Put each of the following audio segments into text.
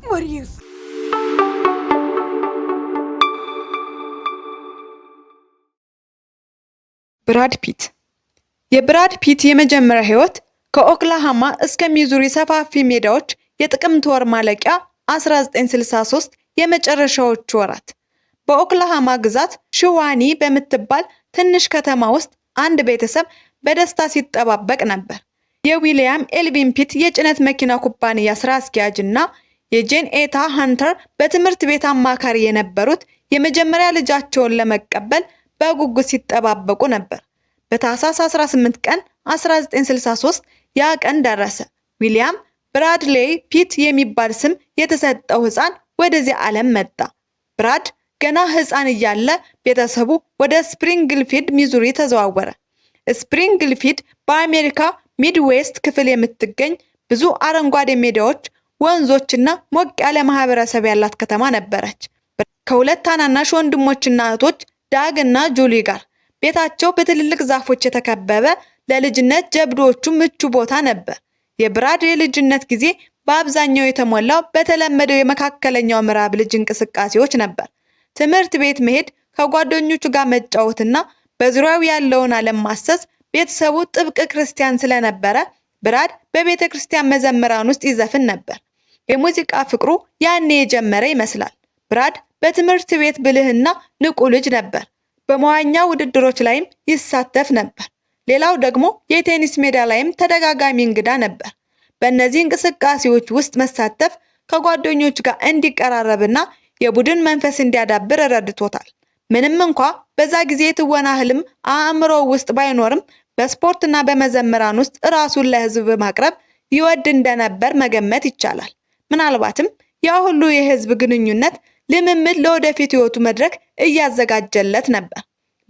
worries. ብራድ ፒት የብራድ ፒት የመጀመሪያ ህይወት ከኦክላሃማ እስከ ሚዙሪ ሰፋፊ ሜዳዎች የጥቅምት ወር ማለቂያ 1963 የመጨረሻዎቹ ወራት በኦክላሃማ ግዛት ሽዋኒ በምትባል ትንሽ ከተማ ውስጥ አንድ ቤተሰብ በደስታ ሲጠባበቅ ነበር። የዊሊያም ኤልቪን ፒት የጭነት መኪና ኩባንያ ስራ አስኪያጅ እና የጄን ኤታ ሃንተር በትምህርት ቤት አማካሪ የነበሩት የመጀመሪያ ልጃቸውን ለመቀበል በጉጉት ሲጠባበቁ ነበር። በታህሳስ 18 ቀን 1963 ያ ቀን ደረሰ። ዊሊያም ብራድሌይ ፒት የሚባል ስም የተሰጠው ህፃን ወደዚህ ዓለም መጣ። ብራድ ገና ህፃን እያለ ቤተሰቡ ወደ ስፕሪንግፊልድ ሚዙሪ ተዘዋወረ። ስፕሪንግፊልድ በአሜሪካ ሚድዌስት ክፍል የምትገኝ ብዙ አረንጓዴ ሜዳዎች፣ ወንዞችና ሞቅ ያለ ማህበረሰብ ያላት ከተማ ነበረች። ከሁለት ታናናሽ ወንድሞችና እህቶች ዳግ እና ጁሊ ጋር ቤታቸው በትልልቅ ዛፎች የተከበበ ለልጅነት ጀብዶቹ ምቹ ቦታ ነበር። የብራድ የልጅነት ጊዜ በአብዛኛው የተሞላው በተለመደው የመካከለኛው ምዕራብ ልጅ እንቅስቃሴዎች ነበር። ትምህርት ቤት መሄድ፣ ከጓደኞቹ ጋር መጫወትና በዙሪያው ያለውን ዓለም ማሰስ። ቤተሰቡ ጥብቅ ክርስቲያን ስለነበረ ብራድ በቤተ ክርስቲያን መዘምራን ውስጥ ይዘፍን ነበር። የሙዚቃ ፍቅሩ ያኔ የጀመረ ይመስላል። ብራድ በትምህርት ቤት ብልህና ንቁ ልጅ ነበር። በመዋኛ ውድድሮች ላይም ይሳተፍ ነበር። ሌላው ደግሞ የቴኒስ ሜዳ ላይም ተደጋጋሚ እንግዳ ነበር። በእነዚህ እንቅስቃሴዎች ውስጥ መሳተፍ ከጓደኞች ጋር እንዲቀራረብና የቡድን መንፈስ እንዲያዳብር ረድቶታል። ምንም እንኳ በዛ ጊዜ የትወና ህልም አእምሮ ውስጥ ባይኖርም በስፖርትና በመዘምራን ውስጥ ራሱን ለህዝብ ማቅረብ ይወድ እንደነበር መገመት ይቻላል። ምናልባትም ያ ሁሉ የህዝብ ግንኙነት ልምምድ ለወደፊት ህይወቱ መድረክ እያዘጋጀለት ነበር።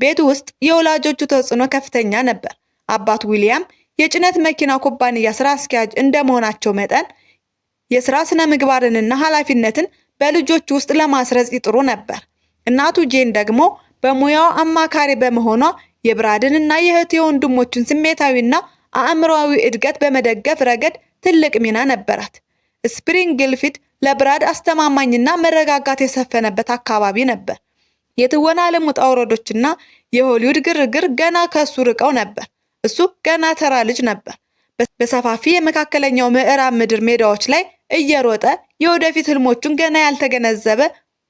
ቤቱ ውስጥ የወላጆቹ ተጽዕኖ ከፍተኛ ነበር። አባት ዊሊያም የጭነት መኪና ኩባንያ ስራ አስኪያጅ እንደመሆናቸው መጠን የሥራ ስነ ምግባርንና ኃላፊነትን በልጆቹ ውስጥ ለማስረጽ ይጥሩ ነበር። እናቱ ጄን ደግሞ በሙያው አማካሪ በመሆኗ የብራድንና የእህት ወንድሞቹን ስሜታዊና አእምሮአዊ እድገት በመደገፍ ረገድ ትልቅ ሚና ነበራት። ስፕሪንግፊልድ ለብራድ አስተማማኝና መረጋጋት የሰፈነበት አካባቢ ነበር። የትወና ዓለም ውጣ ውረዶችና የሆሊውድ ግርግር ገና ከሱ ርቀው ነበር። እሱ ገና ተራ ልጅ ነበር። በሰፋፊ የመካከለኛው ምዕራብ ምድር ሜዳዎች ላይ እየሮጠ የወደፊት ህልሞቹን ገና ያልተገነዘበ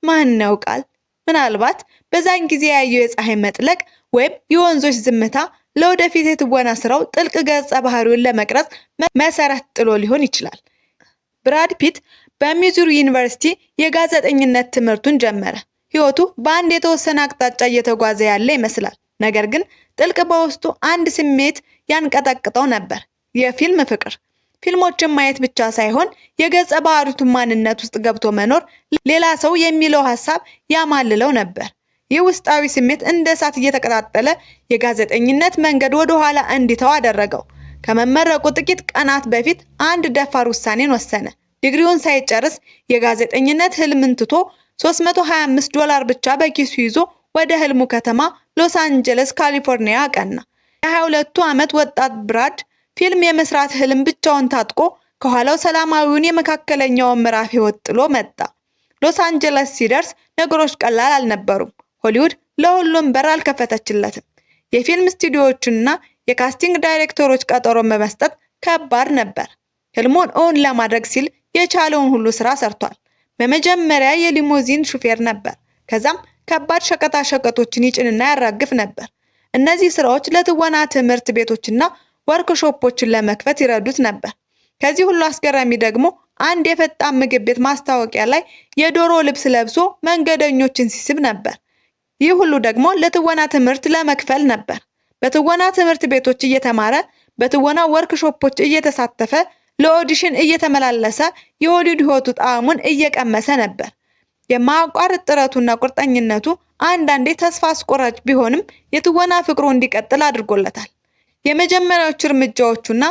ማን ያውቃል? ምናልባት በዛን ጊዜ ያየው የፀሐይ መጥለቅ ወይም የወንዞች ዝምታ ለወደፊት የትወና ስራው ጥልቅ ገጸ ባህሪውን ለመቅረጽ መሰረት ጥሎ ሊሆን ይችላል። ብራድ ፒት በሚዙሪ ዩኒቨርሲቲ የጋዜጠኝነት ትምህርቱን ጀመረ። ህይወቱ በአንድ የተወሰነ አቅጣጫ እየተጓዘ ያለ ይመስላል። ነገር ግን ጥልቅ በውስጡ አንድ ስሜት ያንቀጠቅጠው ነበር፣ የፊልም ፍቅር። ፊልሞችን ማየት ብቻ ሳይሆን የገጸ ባህሪቱን ማንነት ውስጥ ገብቶ መኖር፣ ሌላ ሰው የሚለው ሐሳብ ያማልለው ነበር። ይህ ውስጣዊ ስሜት እንደ እሳት እየተቀጣጠለ የጋዜጠኝነት መንገድ ወደ ኋላ እንዲተው አደረገው። ከመመረቁ ጥቂት ቀናት በፊት አንድ ደፋር ውሳኔን ወሰነ። ዲግሪውን ሳይጨርስ የጋዜጠኝነት ህልምን ትቶ $325 ብቻ በኪሱ ይዞ ወደ ህልሙ ከተማ ሎስ አንጀለስ ካሊፎርኒያ አቀና። የ22 ዓመት ወጣት ብራድ ፊልም የመስራት ህልም ብቻውን ታጥቆ ከኋላው ሰላማዊውን የመካከለኛውን ምዕራብ ህይወት ጥሎ መጣ። ሎስ አንጀለስ ሲደርስ ነገሮች ቀላል አልነበሩም። ሆሊውድ ለሁሉም በር አልከፈተችለትም። የፊልም ስቱዲዮዎችና የካስቲንግ ዳይሬክተሮች ቀጠሮን በመስጠት ከባድ ነበር። ህልሙን እውን ለማድረግ ሲል የቻለውን ሁሉ ስራ ሰርቷል። በመጀመሪያ የሊሙዚን ሹፌር ነበር። ከዛም ከባድ ሸቀጣ ሸቀጦችን ይጭንና ያራግፍ ነበር። እነዚህ ስራዎች ለትወና ትምህርት ቤቶችና ወርክሾፖችን ለመክፈት ይረዱት ነበር። ከዚህ ሁሉ አስገራሚ ደግሞ አንድ የፈጣን ምግብ ቤት ማስታወቂያ ላይ የዶሮ ልብስ ለብሶ መንገደኞችን ሲስብ ነበር። ይህ ሁሉ ደግሞ ለትወና ትምህርት ለመክፈል ነበር። በትወና ትምህርት ቤቶች እየተማረ፣ በትወና ወርክሾፖች እየተሳተፈ፣ ለኦዲሽን እየተመላለሰ የሆሊውድ ህይወቱ ጣዕሙን እየቀመሰ ነበር። የማያቋርጥ ጥረቱና ቁርጠኝነቱ አንዳንዴ ተስፋ አስቆራጭ ቢሆንም የትወና ፍቅሩ እንዲቀጥል አድርጎለታል። የመጀመሪያዎቹ እርምጃዎቹና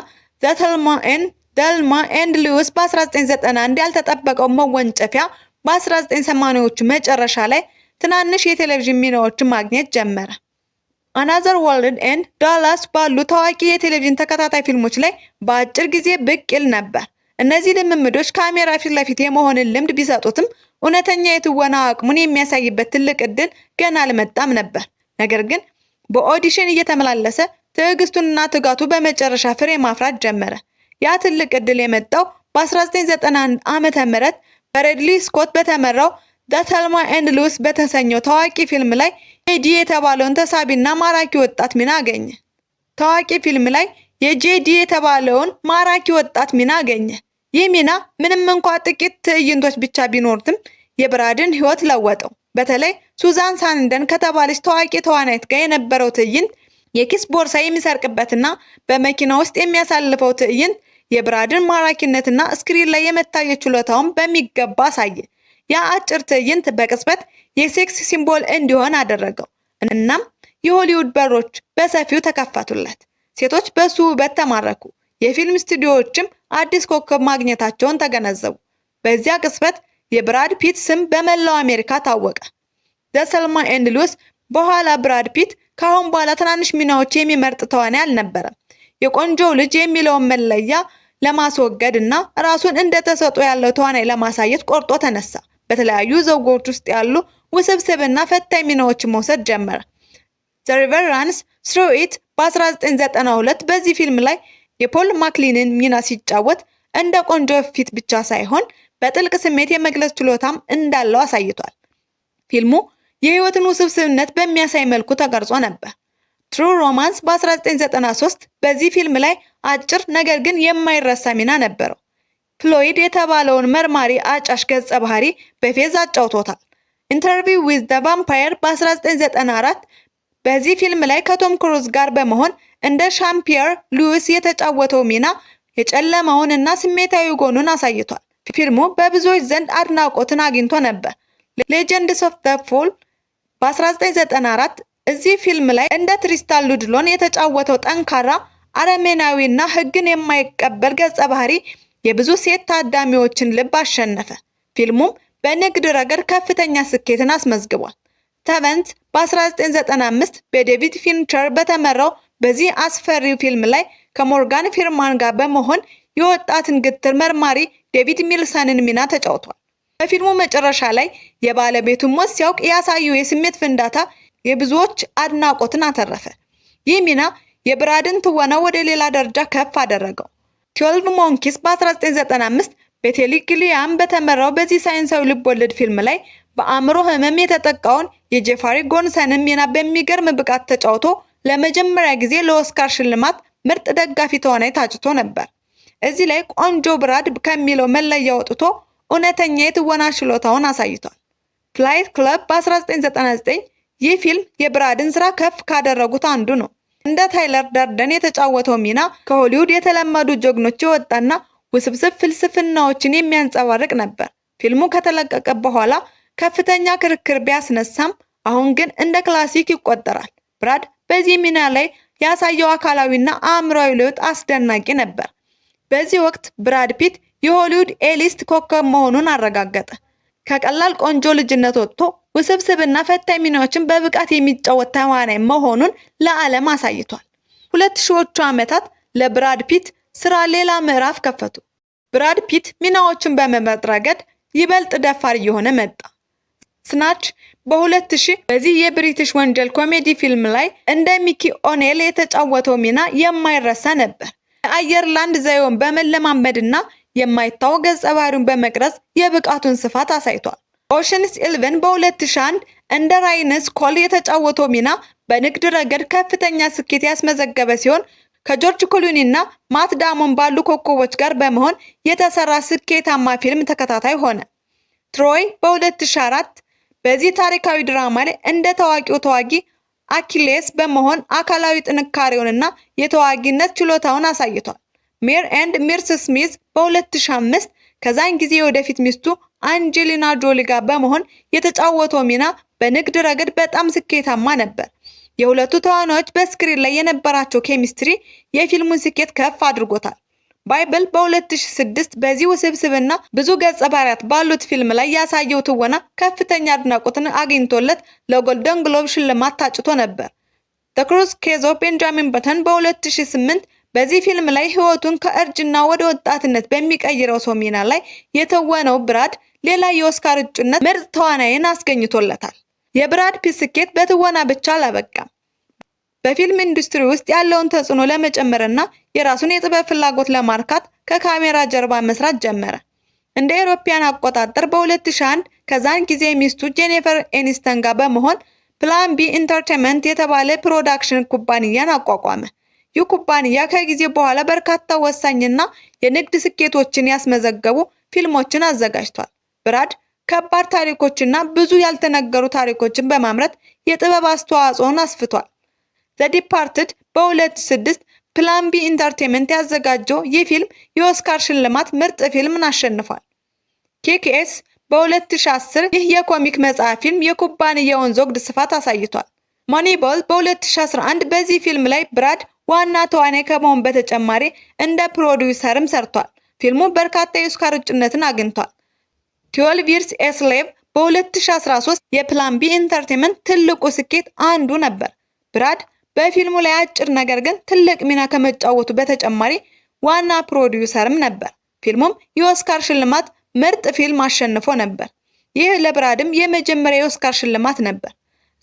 ተልማ ኤንድ ሉዊስ በ1991 ያልተጠበቀው መወንጨፊያ በ1980ዎቹ መጨረሻ ላይ ትናንሽ የቴሌቪዥን ሚናዎችን ማግኘት ጀመረ። አናዘር ወርልድ ኤንድ ዳላስ ባሉ ታዋቂ የቴሌቪዥን ተከታታይ ፊልሞች ላይ በአጭር ጊዜ ብቅ ይል ነበር። እነዚህ ልምምዶች ካሜራ ፊት ለፊት የመሆንን ልምድ ቢሰጡትም እውነተኛ የትወና አቅሙን የሚያሳይበት ትልቅ ዕድል ገና አልመጣም ነበር። ነገር ግን በኦዲሽን እየተመላለሰ ትዕግስቱንና ትጋቱ በመጨረሻ ፍሬ ማፍራት ጀመረ። ያ ትልቅ ዕድል የመጣው በ1991 ዓመተ ምህረት በሬድሊ ስኮት በተመራው ዘ ተልማ ኤንድ ሉዊስ በተሰኘው ታዋቂ ፊልም ላይ ጄዲ የተባለውን ተሳቢና ማራኪ ወጣት ሚና አገኘ። ይህ ሚና ምንም እንኳ ጥቂት ትዕይንቶች ብቻ ቢኖሩትም የብራድን ሕይወት ለወጠው። በተለይ ሱዛን ሳንደን ከተባለች ታዋቂ ተዋናይት ጋር የነበረው ትዕይንት፣ የኪስ ቦርሳ የሚሰርቅበትና በመኪና ውስጥ የሚያሳልፈው ትዕይንት የብራድን ማራኪነትና ስክሪን ላይ የመታየት ችሎታውን በሚገባ አሳየ። ያ አጭር ትዕይንት በቅጽበት የሴክስ ሲምቦል እንዲሆን አደረገው። እናም የሆሊውድ በሮች በሰፊው ተከፈቱለት። ሴቶች በሱ ውበት ተማረኩ። የፊልም ስቱዲዮዎችም አዲስ ኮከብ ማግኘታቸውን ተገነዘቡ። በዚያ ቅጽበት የብራድ ፒት ስም በመላው አሜሪካ ታወቀ። ዘ ተልማ ኤንድ ሉዊስ በኋላ ብራድ ፒት ከአሁን በኋላ ትናንሽ ሚናዎች የሚመርጥ ተዋናይ አልነበረም። የቆንጆው ልጅ የሚለውን መለያ ለማስወገድ እና ራሱን እንደ ተሰጥኦ ያለው ተዋናይ ለማሳየት ቆርጦ ተነሳ። በተለያዩ ዘውጎች ውስጥ ያሉ ውስብስብና ፈታኝ ሚናዎችን መውሰድ ጀመረ። ዘ ሪቨር ራንስ ትሩ ኢት በ1992 በዚህ ፊልም ላይ የፖል ማክሊንን ሚና ሲጫወት እንደ ቆንጆ ፊት ብቻ ሳይሆን በጥልቅ ስሜት የመግለጽ ችሎታም እንዳለው አሳይቷል። ፊልሙ የህይወትን ውስብስብነት በሚያሳይ መልኩ ተቀርጾ ነበር። ትሩ ሮማንስ በ1993 በዚህ ፊልም ላይ አጭር ነገር ግን የማይረሳ ሚና ነበረው። ፍሎይድ የተባለውን መርማሪ አጫሽ ገጸ ባህሪ በፌዝ አጫውቶታል። ኢንተርቪው ዊዝ ዘ ቫምፓየር በ1994 በዚህ ፊልም ላይ ከቶም ክሩዝ ጋር በመሆን እንደ ሻምፒየር ሉዊስ የተጫወተው ሚና የጨለማውን እና ስሜታዊ ጎኑን አሳይቷል። ፊልሙ በብዙዎች ዘንድ አድናቆትን አግኝቶ ነበር። ሌጀንድስ ኦፍ ዘ ፎል በ1994 እዚህ ፊልም ላይ እንደ ትሪስታን ሉድሎን የተጫወተው ጠንካራ አረመኔያዊ እና ሕግን የማይቀበል ገጸ ባህሪ የብዙ ሴት ታዳሚዎችን ልብ አሸነፈ። ፊልሙም በንግድ ረገድ ከፍተኛ ስኬትን አስመዝግቧል። ተቨንት በ1995 በዴቪድ ፊንቸር በተመራው በዚህ አስፈሪ ፊልም ላይ ከሞርጋን ፊርማን ጋር በመሆን የወጣትን ግትር መርማሪ ዴቪድ ሚልሰንን ሚና ተጫውቷል። በፊልሙ መጨረሻ ላይ የባለቤቱን ሞት ሲያውቅ ያሳየው የስሜት ፍንዳታ የብዙዎች አድናቆትን አተረፈ። ይህ ሚና የብራድን ትወና ወደ ሌላ ደረጃ ከፍ አደረገው። 12 ሞንኪስ በ1995 በቴሊ ጊሊያም በተመራው በዚህ ሳይንሳዊ ልቦለድ ፊልም ላይ በአእምሮ ህመም የተጠቃውን የጄፋሪ ጎንሰንን ሚና በሚገርም ብቃት ተጫውቶ ለመጀመሪያ ጊዜ ለኦስካር ሽልማት ምርጥ ደጋፊ ተዋናይ ታጭቶ ነበር። እዚህ ላይ ቆንጆ ብራድ ከሚለው መለያ ወጥቶ እውነተኛ የትወና ችሎታውን አሳይቷል። ፍላይት ክለብ በ1999 ይህ ፊልም የብራድን ስራ ከፍ ካደረጉት አንዱ ነው። እንደ ታይለር ደርደን የተጫወተው ሚና ከሆሊውድ የተለመዱ ጀግኖች የወጣና ውስብስብ ፍልስፍናዎችን የሚያንጸባርቅ ነበር። ፊልሙ ከተለቀቀ በኋላ ከፍተኛ ክርክር ቢያስነሳም አሁን ግን እንደ ክላሲክ ይቆጠራል። ብራድ በዚህ ሚና ላይ ያሳየው አካላዊና አእምሯዊ ለውጥ አስደናቂ ነበር። በዚህ ወቅት ብራድ ፒት የሆሊውድ ኤሊስት ኮከብ መሆኑን አረጋገጠ። ከቀላል ቆንጆ ልጅነት ወጥቶ ውስብስብና ፈታኝ ሚናዎችን በብቃት የሚጫወት ተዋናይ መሆኑን ለዓለም አሳይቷል። 2000ዎቹ ዓመታት ለብራድ ፒት ስራ ሌላ ምዕራፍ ከፈቱ። ብራድ ፒት ሚናዎችን በመምረጥ ረገድ ይበልጥ ደፋር እየሆነ መጣ። ስናች በ2000 በዚህ የብሪቲሽ ወንጀል ኮሜዲ ፊልም ላይ እንደ ሚኪ ኦኔል የተጫወተው ሚና የማይረሳ ነበር። የአየርላንድ ዘዬውን በመለማመድና የማይታወቅ ገጸ ባህሪውን በመቅረጽ የብቃቱን ስፋት አሳይቷል። ኦሽንስ 11 በ2001 እንደ ራይነስ ኮል የተጫወተው ሚና በንግድ ረገድ ከፍተኛ ስኬት ያስመዘገበ ሲሆን ከጆርጅ ክሉኒ እና ማት ዳሞን ባሉ ኮከቦች ጋር በመሆን የተሰራ ስኬታማ ፊልም ተከታታይ ሆነ። ትሮይ በ2004 በዚህ ታሪካዊ ድራማ ላይ እንደ ታዋቂው ተዋጊ አኪሌስ በመሆን አካላዊ ጥንካሬውንና የተዋጊነት ችሎታውን አሳይቷል። ሜር ኤንድ ሚርስ ስሚዝ በ2005 ከዛን ጊዜ ወደፊት ሚስቱ አንጀሊና ጆሊ ጋር በመሆን የተጫወተው ሚና በንግድ ረገድ በጣም ስኬታማ ነበር። የሁለቱ ተዋናዮች በስክሪን ላይ የነበራቸው ኬሚስትሪ የፊልሙን ስኬት ከፍ አድርጎታል። ባይብል በ2006 በዚህ ውስብስብና ብዙ ገጸ ባህሪያት ባሉት ፊልም ላይ ያሳየው ትወና ከፍተኛ አድናቆትን አግኝቶለት ለጎልደን ግሎብ ሽልማት ታጭቶ ነበር። ዘ ክሩዝ ኬዝ ኦፍ ቤንጃሚን በተን በ2008 በዚህ ፊልም ላይ ህይወቱን ከእርጅና ወደ ወጣትነት በሚቀይረው ሰው ሚና ላይ የተወነው ብራድ ሌላ የኦስካር እጩነት ምርጥ ተዋናይን አስገኝቶለታል። የብራድ ፒት ስኬት በትወና ብቻ አላበቃም። በፊልም ኢንዱስትሪ ውስጥ ያለውን ተጽዕኖ ለመጨመርና የራሱን የጥበብ ፍላጎት ለማርካት ከካሜራ ጀርባ መስራት ጀመረ። እንደ አውሮፓውያን አቆጣጠር በ2001 ከዛን ጊዜ ሚስቱ ጄኒፈር ኤኒስተን ጋር በመሆን ፕላን ቢ ኢንተርቴይንመንት የተባለ ፕሮዳክሽን ኩባንያን አቋቋመ። ይህ ኩባንያ ከጊዜ በኋላ በርካታ ወሳኝና የንግድ ስኬቶችን ያስመዘገቡ ፊልሞችን አዘጋጅቷል። ብራድ ከባድ ታሪኮችና ብዙ ያልተነገሩ ታሪኮችን በማምረት የጥበብ አስተዋጽኦን አስፍቷል። ዘ ዲፓርትድ በ2006 ፕላን ቢ ኢንተርቴይንመንት ያዘጋጀው ይህ ፊልም የኦስካር ሽልማት ምርጥ ፊልምን አሸንፏል። ኪክ-ኤስ በ2010 ይህ የኮሚክ መጽሐፍ ፊልም የኩባንያውን ዘውግ ስፋት አሳይቷል። ሞኒቦል በ2011 በዚህ ፊልም ላይ ብራድ ዋና ተዋናይ ከመሆን በተጨማሪ እንደ ፕሮዲውሰርም ሰርቷል። ፊልሙ በርካታ የኦስካር እጩነትን አግኝቷል። 12 Years a Slave በ2013 የፕላን ቢ ኢንተርቴይንመንት ትልቁ ስኬት አንዱ ነበር። ብራድ በፊልሙ ላይ አጭር ነገር ግን ትልቅ ሚና ከመጫወቱ በተጨማሪ ዋና ፕሮዲውሰርም ነበር። ፊልሙም የኦስካር ሽልማት ምርጥ ፊልም አሸንፎ ነበር። ይህ ለብራድም የመጀመሪያ የኦስካር ሽልማት ነበር።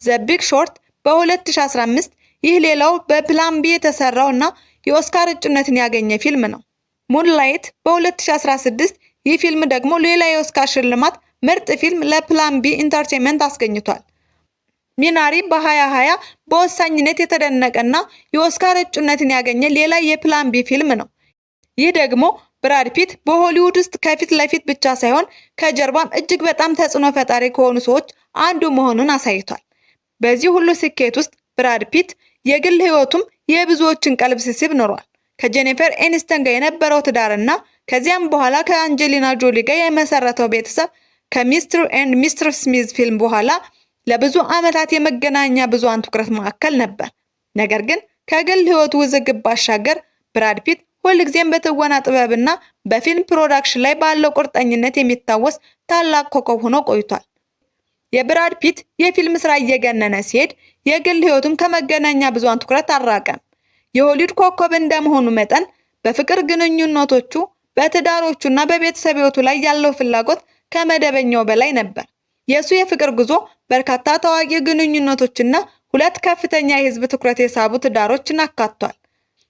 ዘ ቢግ ሾርት በ2015 ይህ ሌላው በፕላን ቢ የተሰራው እና የኦስካር እጩነትን ያገኘ ፊልም ነው። ሙንላይት በ2016 ይህ ፊልም ደግሞ ሌላ የኦስካር ሽልማት ምርጥ ፊልም ለፕላን ቢ ኢንተርቴይንመንት አስገኝቷል። ሚናሪ በ2020 በወሳኝነት የተደነቀና የኦስካር እጩነትን ያገኘ ሌላ የፕላን ቢ ፊልም ነው። ይህ ደግሞ ብራድ ፒት በሆሊውድ ውስጥ ከፊት ለፊት ብቻ ሳይሆን ከጀርባም እጅግ በጣም ተጽዕኖ ፈጣሪ ከሆኑ ሰዎች አንዱ መሆኑን አሳይቷል። በዚህ ሁሉ ስኬት ውስጥ ብራድ ፒት የግል ህይወቱም የብዙዎችን ቀልብ ሲስብ ኖሯል። ከጄኒፈር ኤኒስተን ጋር የነበረው ትዳርና ከዚያም በኋላ ከአንጀሊና ጆሊ ጋር የመሰረተው ቤተሰብ ከሚስተር ኤንድ ሚስትር ስሚዝ ፊልም በኋላ ለብዙ ዓመታት የመገናኛ ብዙሃን ትኩረት ማዕከል ነበር። ነገር ግን ከግል ህይወቱ ውዝግብ ባሻገር ብራድ ፒት ሁልጊዜም በትወና ጥበብና በፊልም ፕሮዳክሽን ላይ ባለው ቁርጠኝነት የሚታወስ ታላቅ ኮከብ ሆኖ ቆይቷል። የብራድ ፒት የፊልም ስራ እየገነነ ሲሄድ የግል ህይወቱም ከመገናኛ ብዙሃን ትኩረት አልራቀም። የሆሊውድ ኮከብ እንደመሆኑ መጠን በፍቅር ግንኙነቶቹ፣ በትዳሮቹና በቤተሰብ ህይወቱ ላይ ያለው ፍላጎት ከመደበኛው በላይ ነበር። የሱ የፍቅር ጉዞ በርካታ ታዋቂ ግንኙነቶችና ሁለት ከፍተኛ የህዝብ ትኩረት የሳቡ ትዳሮችን አካቷል።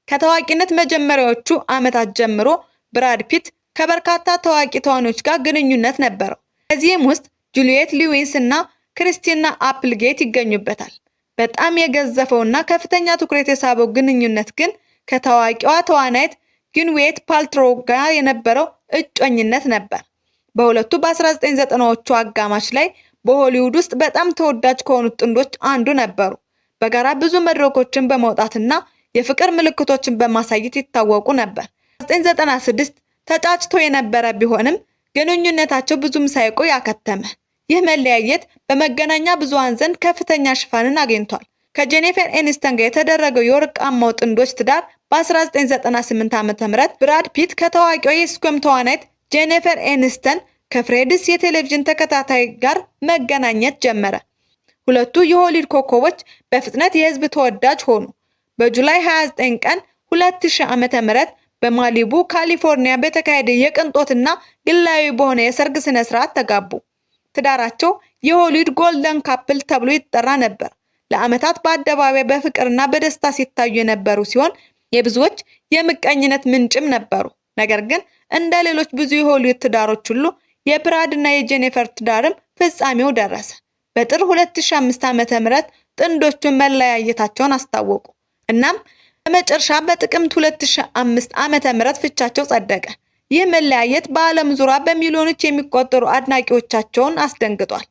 ከታዋቂነት መጀመሪያዎቹ ዓመታት ጀምሮ ብራድ ፒት ከበርካታ ታዋቂ ተዋናዮች ጋር ግንኙነት ነበረው። ከዚህም ውስጥ ጁሊየት ሊዊስ እና ክሪስቲና አፕልጌት ይገኙበታል። በጣም የገዘፈውና ከፍተኛ ትኩረት የሳበው ግንኙነት ግን ከታዋቂዋ ተዋናይት ግዊኔት ፓልትሮው ጋር የነበረው እጮኝነት ነበር። በሁለቱ በ1990ዎቹ አጋማሽ ላይ በሆሊውድ ውስጥ በጣም ተወዳጅ ከሆኑት ጥንዶች አንዱ ነበሩ። በጋራ ብዙ መድረኮችን በመውጣትና የፍቅር ምልክቶችን በማሳየት ይታወቁ ነበር። 1996 ተጫጭቶ የነበረ ቢሆንም ግንኙነታቸው ብዙም ሳይቆይ አከተመ። ይህ መለያየት በመገናኛ ብዙሃን ዘንድ ከፍተኛ ሽፋንን አግኝቷል። ከጄኒፈር ኤኒስተን ጋር የተደረገው የወርቃማው ጥንዶች ትዳር በ1998 ዓ.ም ብራድ ፒት ከታዋቂዋ የሲትኮም ተዋናይት ጄኒፈር ኤኒስተን ከፍሬንድስ የቴሌቪዥን ተከታታይ ጋር መገናኘት ጀመረ። ሁለቱ የሆሊውድ ኮከቦች በፍጥነት የህዝብ ተወዳጅ ሆኑ። በጁላይ 29 ቀን 2000 ዓ.ም በማሊቡ ካሊፎርኒያ በተካሄደ የቅንጦትና ግላዊ በሆነ የሰርግ ስነ ስርዓት ተጋቡ። ትዳራቸው የሆሊውድ ጎልደን ካፕል ተብሎ ይጠራ ነበር። ለዓመታት በአደባባይ በፍቅርና በደስታ ሲታዩ የነበሩ ሲሆን የብዙዎች የምቀኝነት ምንጭም ነበሩ። ነገር ግን እንደ ሌሎች ብዙ የሆሊውድ ትዳሮች ሁሉ የብራድ እና የጄኒፈር ትዳርም ፍጻሜው ደረሰ። በጥር 2005 ዓ.ም ጥንዶቹን መለያየታቸውን አስታወቁ። እናም በመጨረሻ በጥቅምት 2005 ዓ.ም ፍቻቸው ጸደቀ። ይህ መለያየት በዓለም ዙሪያ በሚሊዮኖች የሚቆጠሩ አድናቂዎቻቸውን አስደንግጧል።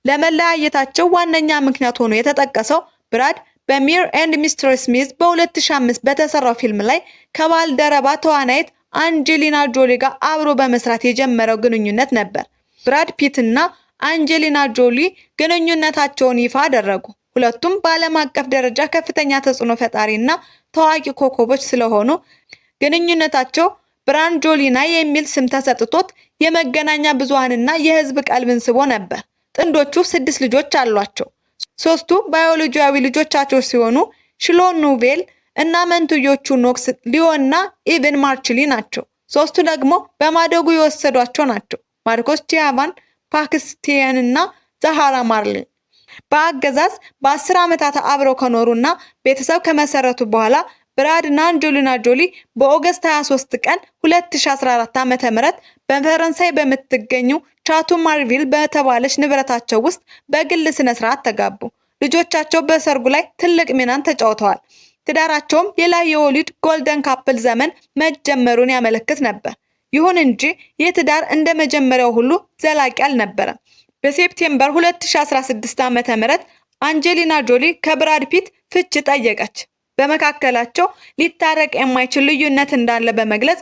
ለመለያየታቸው ዋነኛ ምክንያት ሆኖ የተጠቀሰው ብራድ በሚስተር ኤንድ ሚስትር ስሚዝ በ2005 በተሰራው ፊልም ላይ ከባልደረባ ተዋናይት አንጀሊና ጆሊ ጋር አብሮ በመስራት የጀመረው ግንኙነት ነበር። ብራድ ፒት እና አንጀሊና ጆሊ ግንኙነታቸውን ይፋ አደረጉ። ሁለቱም በዓለም አቀፍ ደረጃ ከፍተኛ ተጽዕኖ ፈጣሪና ታዋቂ ኮከቦች ስለሆኑ ግንኙነታቸው ብራንጆሊና የሚል ስም ተሰጥቶት የመገናኛ ብዙሃንና የህዝብ ቀልብን ስቦ ነበር። ጥንዶቹ 6 ልጆች አሏቸው። 3ቱ ባዮሎጂያዊ ልጆቻቸው ሲሆኑ ሽሎን ኑቬል እና መንትዮቹ ኖክስ፣ ሊዮ እና ኢቭን ማርችሊ ናቸው። ሶስቱ ደግሞ በማደጉ የወሰዷቸው ናቸው፤ ማርኮስ ቺያቫን፣ ፓክስቲየን እና ዛሃራ ማርሊን። በአገዛዝ በ10 ዓመታት አብረው ከኖሩና ቤተሰብ ከመሰረቱ በኋላ ብራድ እና አንጀሊና ጆሊ በኦገስት 23 ቀን 2014 ዓ.ም በፈረንሳይ በምትገኘው ቻቱ ማርቪል በተባለች ንብረታቸው ውስጥ በግል ስነ ስርዓት ተጋቡ። ልጆቻቸው በሰርጉ ላይ ትልቅ ሚናን ተጫውተዋል። ትዳራቸውም ሌላ የወሊድ ጎልደን ካፕል ዘመን መጀመሩን ያመለክት ነበር። ይሁን እንጂ ይህ ትዳር እንደ መጀመሪያው ሁሉ ዘላቂ አልነበረም። በሴፕቴምበር 2016 ዓ.ም አንጀሊና ጆሊ ከብራድ ፒት ፍች ጠየቀች። በመካከላቸው ሊታረቅ የማይችል ልዩነት እንዳለ በመግለጽ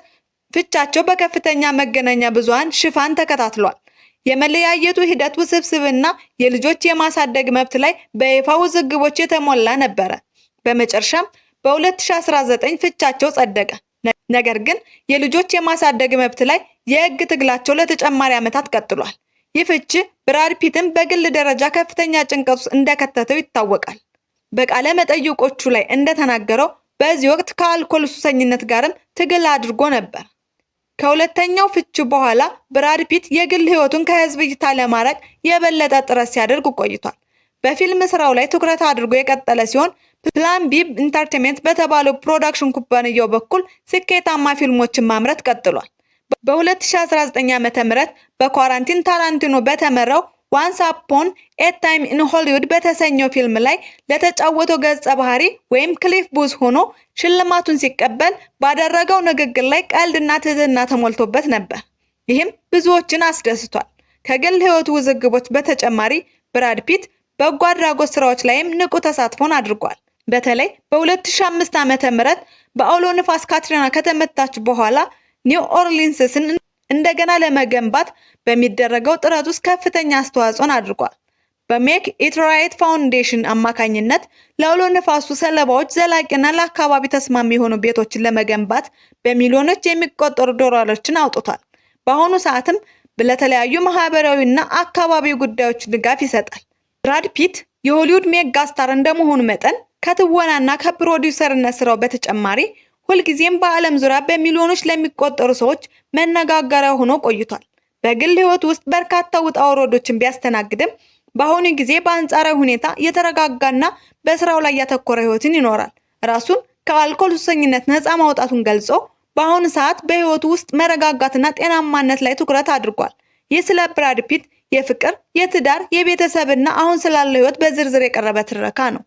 ፍቻቸው በከፍተኛ መገናኛ ብዙሃን ሽፋን ተከታትሏል። የመለያየቱ ሂደት ውስብስብና የልጆች የማሳደግ መብት ላይ በይፋ ውዝግቦች የተሞላ ነበረ። በመጨረሻም በ2019 ፍቻቸው ጸደቀ። ነገር ግን የልጆች የማሳደግ መብት ላይ የሕግ ትግላቸው ለተጨማሪ ዓመታት ቀጥሏል። ይህ ፍቺ ብራድ ፒትን በግል ደረጃ ከፍተኛ ጭንቀት ውስጥ እንደከተተው ይታወቃል። በቃለ መጠይቆቹ ላይ እንደተናገረው በዚህ ወቅት ከአልኮል ሱሰኝነት ጋርም ትግል አድርጎ ነበር። ከሁለተኛው ፍቺ በኋላ ብራድ ፒት የግል ሕይወቱን ከህዝብ እይታ ለማራቅ የበለጠ ጥረት ሲያደርግ ቆይቷል። በፊልም ስራው ላይ ትኩረት አድርጎ የቀጠለ ሲሆን ፕላን ቢ ኢንተርቴይንመንት በተባለው ፕሮዳክሽን ኩባንያው በኩል ስኬታማ ፊልሞችን ማምረት ቀጥሏል። በ2019 ዓ.ም በኳረንቲን ታራንቲኖ በተመራው ዋንስ አፖን ኤ ታይም ኢን ሆሊውድ በተሰኘው ፊልም ላይ ለተጫወተው ገጸ ባህሪ ወይም ክሊፍ ቡዝ ሆኖ ሽልማቱን ሲቀበል ባደረገው ንግግር ላይ ቀልድና ትህትና ተሞልቶበት ነበር። ይህም ብዙዎችን አስደስቷል። ከግል ሕይወቱ ውዝግቦች በተጨማሪ ብራድ ፒት በጎ አድራጎት ስራዎች ላይም ንቁ ተሳትፎን አድርጓል። በተለይ በ2005 ዓ.ም በአውሎ ንፋስ ካትሪና ከተመታች በኋላ ኒው ኦርሊንስን እንደገና ለመገንባት በሚደረገው ጥረት ውስጥ ከፍተኛ አስተዋጽኦን አድርጓል። በሜክ ኢት ራይት ፋውንዴሽን አማካኝነት ለአውሎ ንፋሱ ሰለባዎች ዘላቂና ለአካባቢ ተስማሚ የሆኑ ቤቶችን ለመገንባት በሚሊዮኖች የሚቆጠሩ ዶላሮችን አውጥቷል። በአሁኑ ሰዓትም ለተለያዩ ማህበራዊና አካባቢ ጉዳዮች ድጋፍ ይሰጣል። ብራድ ፒት የሆሊውድ ሜጋ ስታር እንደመሆኑ መጠን ከትወናና ከፕሮዲውሰርነት ስራው በተጨማሪ ሁልጊዜም በዓለም ዙሪያ በሚሊዮኖች ለሚቆጠሩ ሰዎች መነጋገሪያ ሆኖ ቆይቷል። በግል ሕይወት ውስጥ በርካታ ውጣ ውረዶችን ቢያስተናግድም በአሁኑ ጊዜ በአንጻራዊ ሁኔታ የተረጋጋና በስራው ላይ ያተኮረ ሕይወትን ይኖራል። ራሱን ከአልኮል ሱሰኝነት ነፃ ማውጣቱን ገልጾ በአሁኑ ሰዓት በሕይወቱ ውስጥ መረጋጋትና ጤናማነት ላይ ትኩረት አድርጓል። ይህ ስለ ብራድ ፒት የፍቅር፣ የትዳር፣ የቤተሰብና አሁን ስላለው ሕይወት በዝርዝር የቀረበ ትረካ ነው።